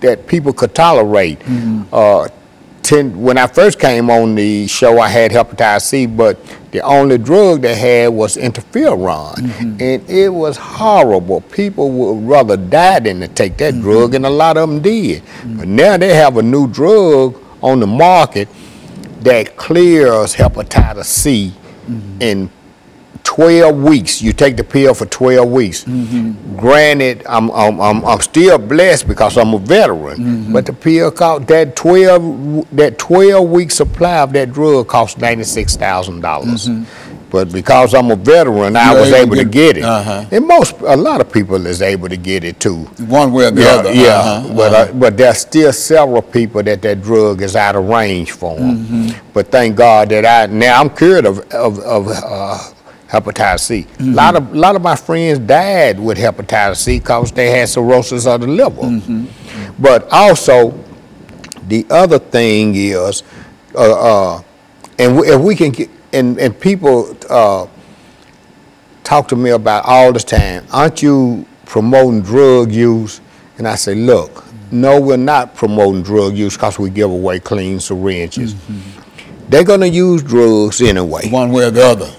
that people could tolerate. When I first came on the show, I had hepatitis C, but the only drug they had was interferon, and it was horrible. People would rather die than to take that drug, and a lot of them did. But now they have a new drug on the market that clears hepatitis C in 12 weeks. You take the pill for 12 weeks. Granted, I'm still blessed because I'm a veteran, but the pill cost that 12-week supply of that drug cost $96,000. But because I'm a veteran, I was able to get it. And a lot of people is able to get it too. One way or the other. But there's still several people that drug is out of range for them. But thank God that now I'm cured of hepatitis C. A lot of my friends died with hepatitis C because they had cirrhosis of the liver. But also, the other thing is, and if we can get, and people talk to me about all the time, aren't you promoting drug use? And I say, look, no, we're not promoting drug use because we give away clean syringes. They're going to use drugs anyway. One way or the other.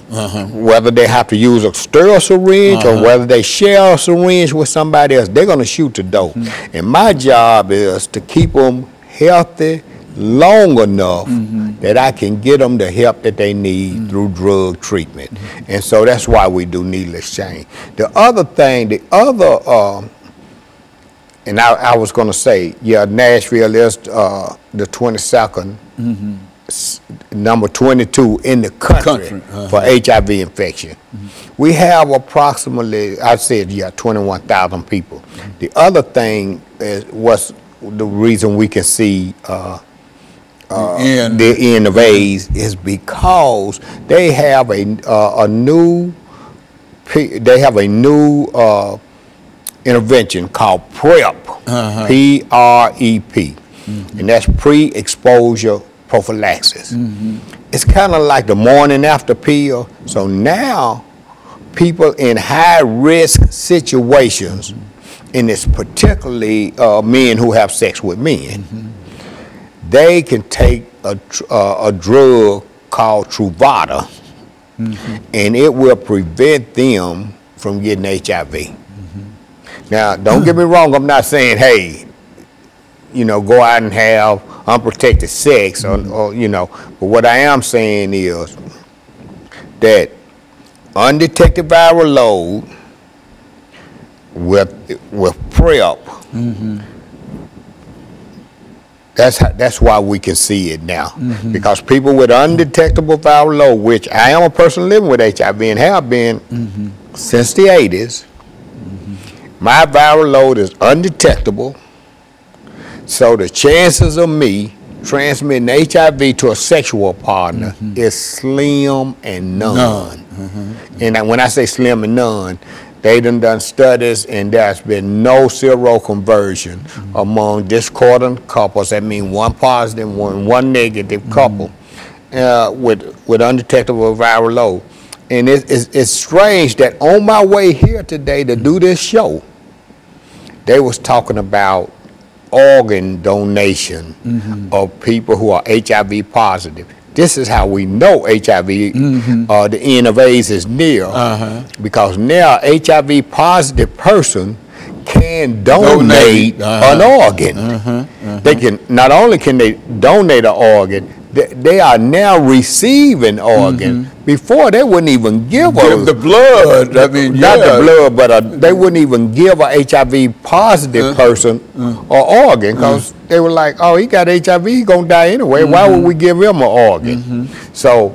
Whether they have to use a sterile syringe or whether they share a syringe with somebody else, they're going to shoot the dope. And my job is to keep them healthy long enough that I can get them the help that they need through drug treatment. And so that's why we do needle exchange. The other thing, and I was going to say, Nashville is the 22nd, number 22 in the country for HIV infection. We have approximately, I said, 21,000 people. The other thing was the reason we can see the end of AIDS is because they have a new intervention called PrEP, P-R-E-P, and that's pre-exposure prophylaxis. It's kind of like the morning after pill. So now people in high risk situations, and it's particularly men who have sex with men, they can take a drug called Truvada, and it will prevent them from getting HIV. Now, don't get me wrong, I'm not saying, hey, go out and have unprotected sex, or but what I am saying is that undetected viral load with PrEP, that's why we can see it now. Because people with undetectable viral load, which I am a person living with HIV and have been since the 80s, my viral load is undetectable. So the chances of me transmitting HIV to a sexual partner is slim and none. And when I say slim and none, they done studies, and there's been no seroconversion among discordant couples. That means one positive, one negative couple with undetectable viral load. And it's strange that on my way here today to do this show, they was talking about organ donation of people who are HIV positive. This is how we know HIV, the end of AIDS is near, because now HIV positive person can donate an organ. They can, not only can they donate an organ, they are now receiving organ. Before they wouldn't even give the blood. I mean, not the blood, but they wouldn't even give a HIV positive person an organ, because they were like, oh, he got HIV, he's gonna die anyway. Why would we give him an organ? So,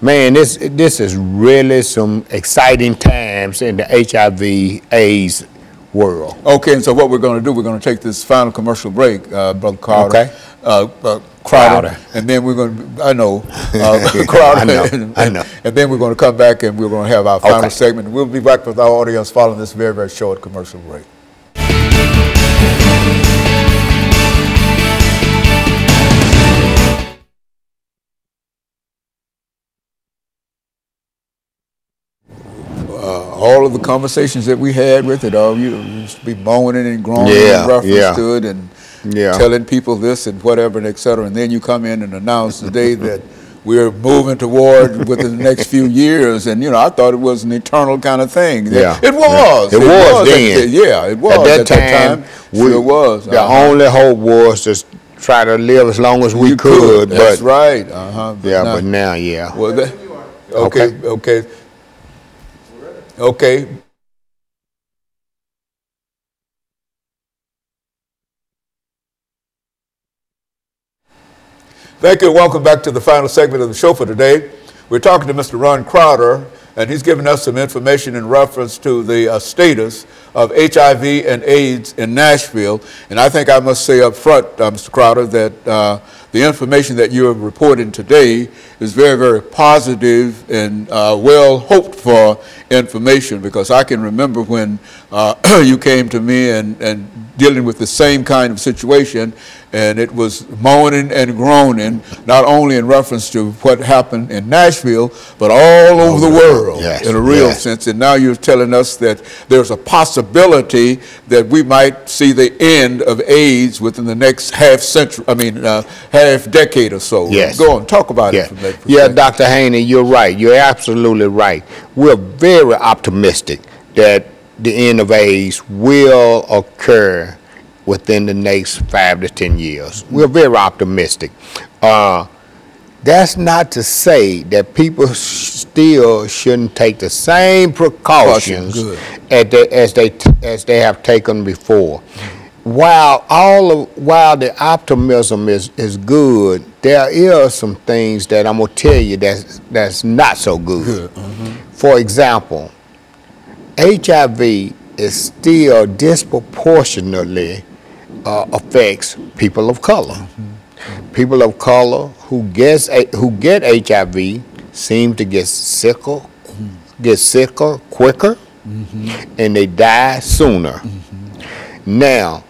man, this is really some exciting times in the HIV/AIDS world. Okay, and so what we're going to do, we're going to take this final commercial break, Brother Crowder. Crowder. And then we're going to, Crowder. I know. And then we're going to come back and we're going to have our final segment. We'll be back with our audience following this very, very short commercial break. All of the conversations that we had with it, you used to be moaning and groaning in reference to it, and telling people this and whatever and et cetera, and then you come in and announce today that we're moving toward within the next few years, and I thought it was an eternal kind of thing. Yeah, it was. It was then. It was at that time. Sure was. The only hope was to try to live as long as we could. That's right. But now, Well, okay. Thank you, and welcome back to the final segment of the show for today. We're talking to Mr. Ron Crowder, and he's giving us some information in reference to the status of HIV and AIDS in Nashville. And I think I must say up front, Mr. Crowder, that the information that you are reporting today is very, very positive and well hoped for information, because I can remember when you came to me and dealing with the same kind of situation, and it was moaning and groaning, not only in reference to what happened in Nashville, but all over the world in a real sense. And now you're telling us that there's a possibility that we might see the end of AIDS within the next half decade or so. Yes. Go on, talk about it from that perspective. Yeah, Dr. Haney, you're right. You're absolutely right. We're very optimistic that the end of AIDS will occur within the next 5 to 10 years. We're very optimistic. That's not to say that people still shouldn't take the same precautions as they have taken before. While the optimism is good, there is some things that I'm gonna tell you that's not so good. For example, HIV is still disproportionately affects people of color. People of color who get HIV seem to get sicker quicker, and they die sooner. Now,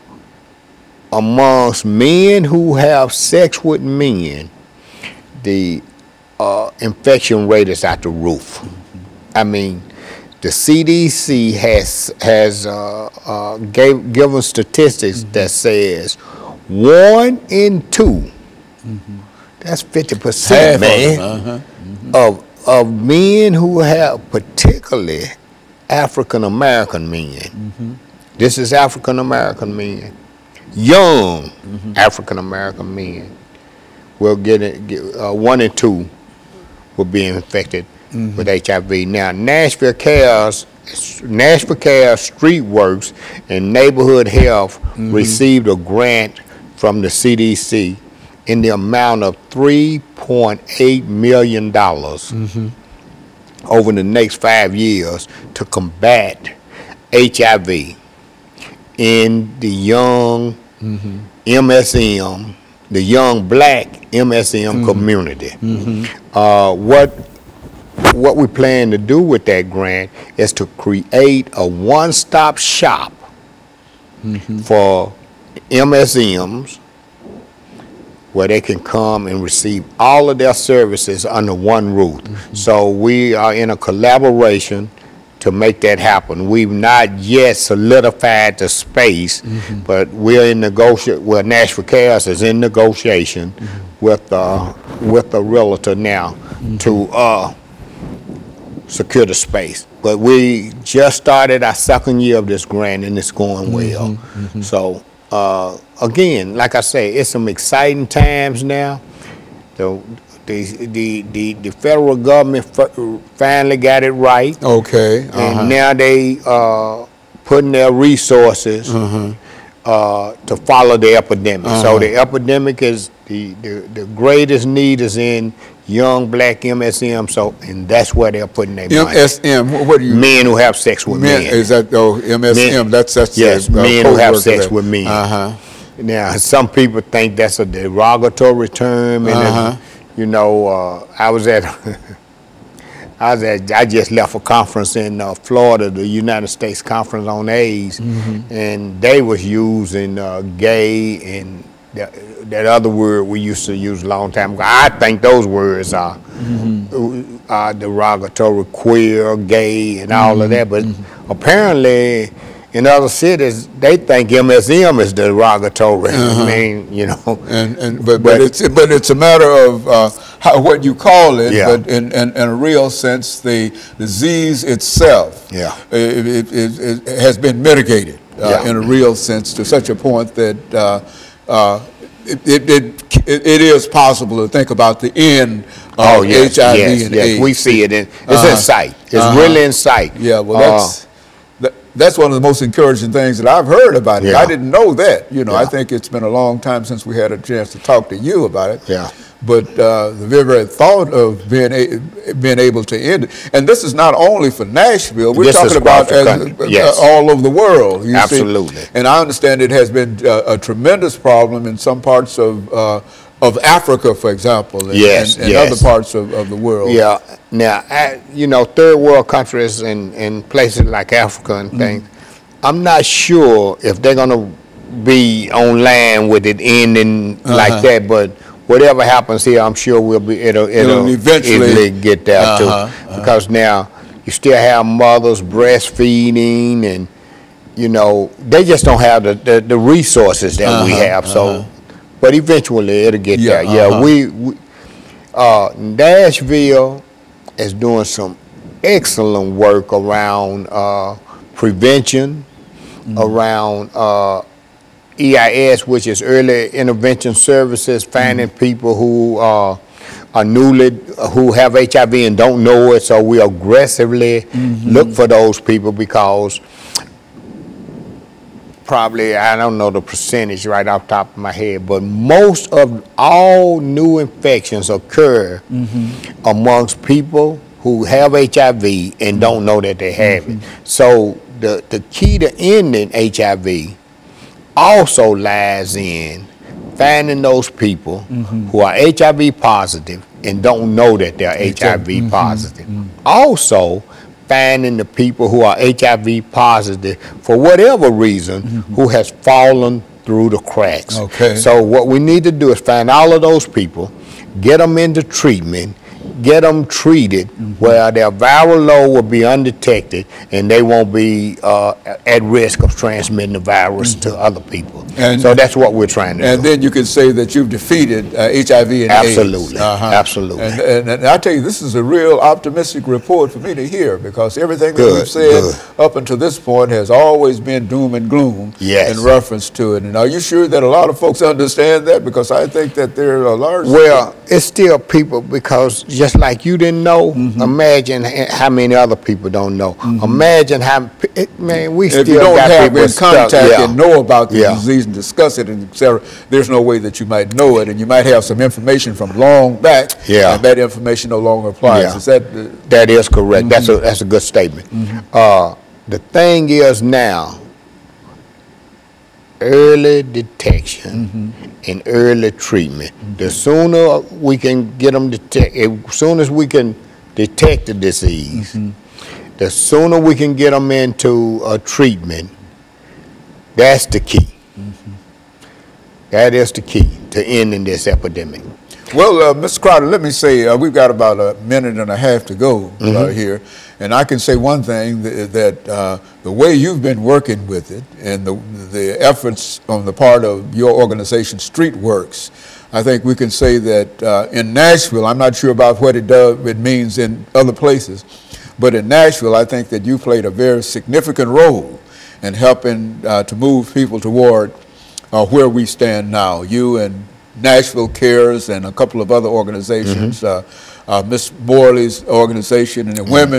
amongst men who have sex with men, the infection rate is out the roof. I mean, the CDC has given statistics that says 1 in 2, that's 50%, man, of men who have, particularly African American men. This is African American men, young African American men will get it. 1 in 2 will be infected with HIV. Now, Nashville Cares, Street Works, and Neighborhood Health received a grant from the CDC in the amount of $3.8 million over the next 5 years to combat HIV in the young MSM, the young black MSM community. What we plan to do with that grant is to create a one-stop shop for MSMs where they can come and receive all of their services under one roof. So we are in a collaboration to make that happen. We've not yet solidified the space, but we're in negotiation. Well, Nashville Cares is in negotiation with a realtor now to secure the space. But we just started our 2nd year of this grant, and it's going well. So again, like I say, it's some exciting times now. The federal government finally got it right. And now they putting their resources to follow the epidemic. So the epidemic is the greatest need is in young black MSM. So, and that's where they're putting their money. MSM, what do you? Men who have sex with men. Is that MSM? Men, that's yes, men who have sex with men. Now, some people think that's a derogatory term, and you know, I just left a conference in Florida, the United States Conference on AIDS, and they was using gay and that other word we used to use a long time ago. I think those words are derogatory, queer, gay, and all of that, but apparently in other cities, they think MSM is derogatory. I mean, you know. But it's a matter of what you call it. Yeah. But in a real sense, the disease itself, Yeah. it has been mitigated in a real sense to such a point that it is possible to think about the end of HIV and AIDS. We see it. It's in sight. It's really in sight. Yeah, well, that's one of the most encouraging things that I've heard about it. Yeah. I didn't know that. You know, I think it's been a long time since we had a chance to talk to you about it. Yeah. But the very thought of being able to end it, and this is not only for Nashville, we're talking about all over the world. You Absolutely. See? And I understand it has been a tremendous problem in some parts of Africa, for example, and other parts of the world. Yeah. Now, you know, third world countries and places like Africa and things, I'm not sure if they're going to be on land with it ending like that, but whatever happens here, I'm sure it'll eventually get there too. Because now you still have mothers breastfeeding, and you know they just don't have the resources that we have. So, but eventually it'll get there. Yeah, Nashville is doing some excellent work around prevention, around EIS, which is early intervention services, finding people who who have HIV and don't know it. So we aggressively look for those people, because probably, I don't know the percentage right off the top of my head, but most of all new infections occur amongst people who have HIV and don't know that they have it. So the key to ending HIV also lies in finding those people who are HIV positive and don't know that they're HIV positive. Also, finding the people who are HIV positive for whatever reason who has fallen through the cracks. Okay. So what we need to do is find all of those people, get them into treatment, get them treated where their viral load will be undetected and they won't be at risk of transmitting the virus to other people. And so that's what we're trying to do. And then you can say that you've defeated HIV and absolutely. AIDS. Absolutely. And I tell you, this is a real optimistic report for me to hear, because everything that we've said up until this point has always been doom and gloom in reference to it. And are you sure that a lot of folks understand that? Because I think that there are a large... Well, it's still people, because just like you didn't know, imagine how many other people don't know. Imagine how, man, we still got people in contact and know about the disease and discuss it and etc. There's no way that you might know it, and you might have some information from long back, and that information no longer applies. Is that that is correct? That's a good statement. The thing is now, early detection and early treatment. The sooner we can get them detected, as soon as we can detect the disease, the sooner we can get them into a treatment. That's the key. That is the key to ending this epidemic. Well, Mr. Crowder, let me say, we've got about a minute and a half to go here. And I can say one thing, that the way you've been working with it and the efforts on the part of your organization, StreetWorks, I think we can say that in Nashville, I'm not sure about what it means in other places, but in Nashville, I think that you played a very significant role in helping to move people toward where we stand now. You and Nashville Cares and a couple of other organizations, Miss Morley's organization and the women